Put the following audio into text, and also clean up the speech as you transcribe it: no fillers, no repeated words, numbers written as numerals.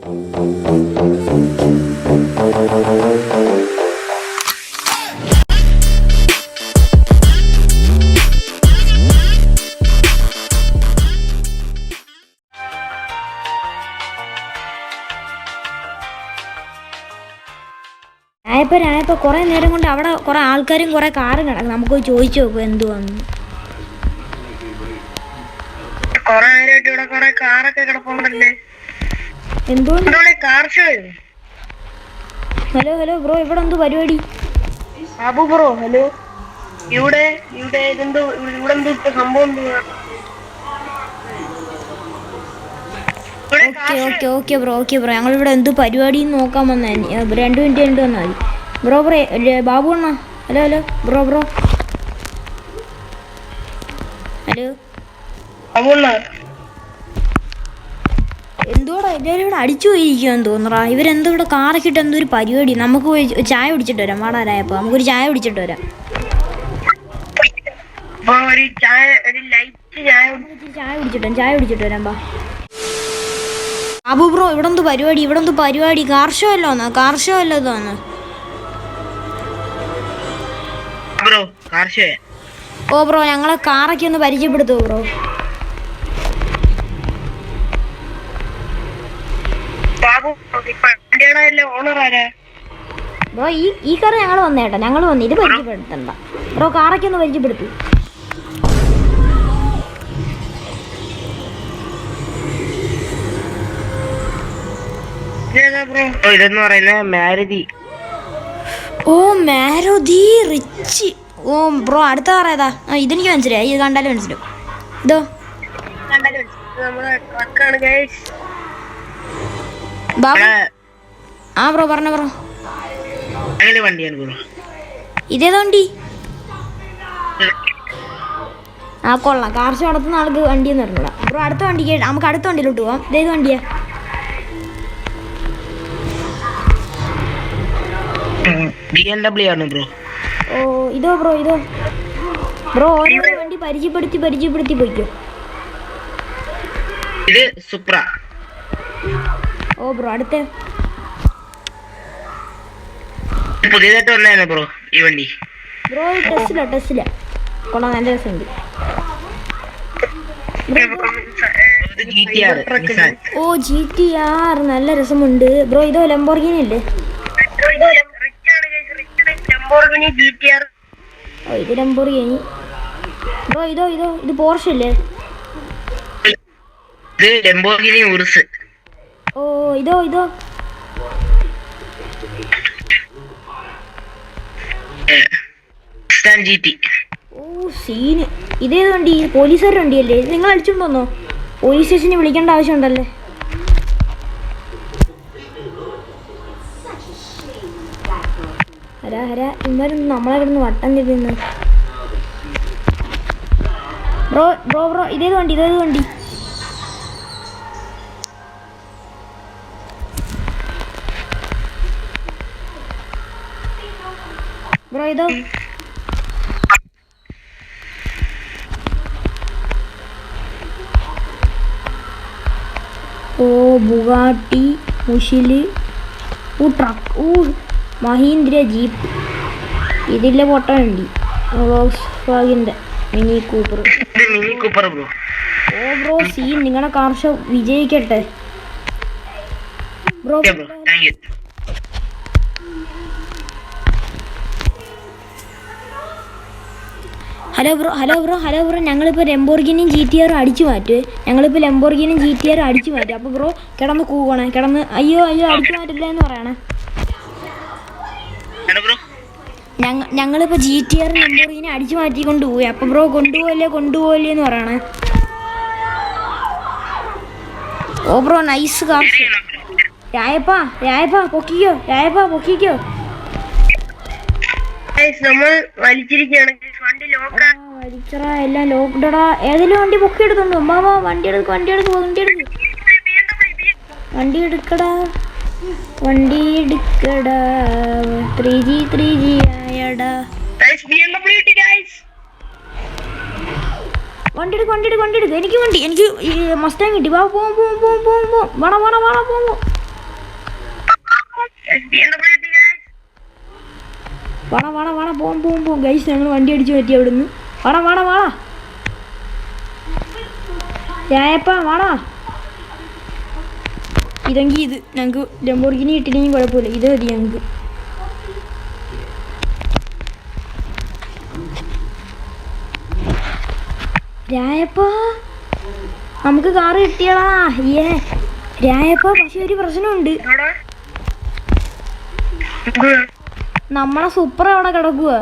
ഞാനിപ്പോൾ കുറേ നേരം കൊണ്ട് അവിടെ കുറേ ആൾക്കാരും കുറേ കാറും കിടക്കും. നമുക്ക് ചോദിച്ചു നോക്കും എന്തുവാന്ന്. ഹലോ ബ്രോ, ഇവിടെ എന്തോ പരിപാടി? Babu bro, hello. ഇവിടെ സംഭവം. Okay bro. ഞങ്ങളിവിടെ എന്ത് പരിപാടി നോക്കാൻ വന്നേ. 2 മിനിറ്റ് വന്നാൽ മതി. ബ്രോ ബാബു അണ്ണാ, ഹലോ ബ്രോ. ഹലോ എന്തോടാ എല്ലാവരും ഇവിടെ അടിച്ചു പോയിരിക്കുമെന്ന് തോന്നറാ. ഇവരെന്തോ ഇവിടെ കാറൊക്കെ ഇട്ട് എന്തോ ഒരു പരിപാടി. നമുക്ക് പോയി ചായ കുടിച്ചിട്ട് വരാം. വാടാരായപ്പോൾ നമുക്കൊരു ചായ കുടിച്ചിട്ട് വരാം. ചായ കുടിച്ചിട്ട് വരാം. ബാബു ബ്രോ, ഇവിടെ എന്തോ പരിപാടി? കാർ ഷോ അല്ലോന്ന്. ഓ ബ്രോ, ഞങ്ങളെ കാറൊക്കെ ഒന്ന് പരിചയപ്പെടുത്തോ ബ്രോ? ബ്രോ ഈ കാർ ഞങ്ങൾ വന്നേട്ടാ. ഇത് പരിചയപ്പെടുത്തണ്ട ബ്രോ. കാറൊക്കെ ഒന്ന് പരിചയപ്പെടുത്തു. ഇതെന്ന് പറയുന്നത് മാരുതി. ഓ മാരുതി റിച്ച്. ഓ ബ്രോ, അടുത്ത കാർ ഏതാ? ഇതെനിക്ക് മനസ്സിലായി. ഇത് കണ്ടാലും മനസ്സിലാവും. ഇതോ ബ്രോ പറഞ്ഞോ ബ്രോ. ഇതേതാ വണ്ടി? കൊള്ളാം. കാർ ഷോ നടത്തുന്ന ആൾക്ക് വണ്ടിയെന്ന് പറഞ്ഞൂടാ ബ്രോ. അടുത്ത വണ്ടിക്ക് നമുക്ക് അടുത്ത വണ്ടിയിലോട്ട് പോവാം. ഇതേത് വണ്ടിയാ? ഓ ഇതോ ബ്രോ. ഓരോ വണ്ടി പരിചയപ്പെടുത്തി പോയിക്കോ. ഇത് സുപ്ര. ഓ ബ്രോ അടുത്ത പുതിയതായിട്ട് വന്നതാണ് ബ്രോ ഈ വണ്ടി. ബ്രോ ടെസ്ല കൊള്ളാം, നല്ല രസമുണ്ട്. ഓ GTR നല്ല രസമുണ്ട് ബ്രോ. ഇതോ ലംബോർഗിനി അല്ലേ? ഓ ഇത് ലംബോർഗിനി ബ്രോ. ഇത് പോർഷെ അല്ലേ? ഓ ഇതോ ഓ സീന്. ഇതേത് വണ്ടി? പോലീസുകാരുടെ വണ്ടിയല്ലേ? ഇത് നിങ്ങൾ അടിച്ചോണ്ടോന്നോ? പോലീസ് സ്റ്റേഷനിൽ വിളിക്കേണ്ട ആവശ്യമുണ്ടല്ലേ? ഹരാ ഇവരൊന്നും നമ്മളെ കിടന്ന് വട്ടം തിരിയുന്നു. ബ്രോ ഇതേത് വണ്ടി? ബ്രോ ഇതോ? ഓ ബുഗാട്ടി, മുഷില്, ട്രക്ക്, മഹീന്ദ്ര ജീപ്പ്. ഇതിലെ പൊട്ട വണ്ടി വോക്സ്വാഗന്റെ മിനി കൂപ്പർ ബ്രോ. ഓ ബ്രോ സീൻ. നിങ്ങളുടെ കാർ ഷോ വിജയിക്കട്ടെ ബ്രോ. Hello bro. ഞങ്ങളിപ്പോൾ ലംബോർഗിനിയും GTR അടിച്ചു മാറ്റും. അപ്പോൾ ബ്രോ കിടന്ന് കൂവണേ. അയ്യോ അടിച്ചു മാറ്റില്ല എന്ന് പറയണേ. ഞങ്ങളിപ്പോൾ GTR ലംബോർഗിനി അടിച്ചു മാറ്റിക്കൊണ്ട് പോയി. അപ്പോൾ ബ്രോ കൊണ്ടുപോകല്ലേ എന്ന് പറയണേ. ഓ ബ്രോ നൈസ് കാർ. രായപ്പാ പൊക്കിക്കോ. വലിച്ചറാ എല്ലാം ലോക്ക്ഡടാ. ഏതെങ്കിലും വണ്ടി പൊക്കി എടുത്തുണ്ടോ? വണ്ടി എടുക്കടാ. 3G ആയടാ. വണ്ടി എടുക്ക്. എനിക്ക് മസ്റ്റാങ് കിട്ടി. പോവാ. വാടാ വാടാ വാടാ പോവാം ഗൈസ് ഞങ്ങൾ വണ്ടി അടിച്ച് പറ്റി അവിടുന്ന്. വാടാ വാടാ വാടാ രായപ്പാ വാടാ. ഇതെങ്കിൽ ഇത് ഞങ്ങൾക്ക് ലംബോർഗിനി കിട്ടിയില്ലെങ്കിൽ കുഴപ്പമില്ല, ഇത് മതി ഞങ്ങൾക്ക്. രായപ്പാ നമുക്ക് കാറ് കിട്ടിയടാ. രായപ്പാ പക്ഷെ ഒരു പ്രശ്നമുണ്ട്, നമ്മളെ സൂപ്പർ അവിടെ കിടക്കുക.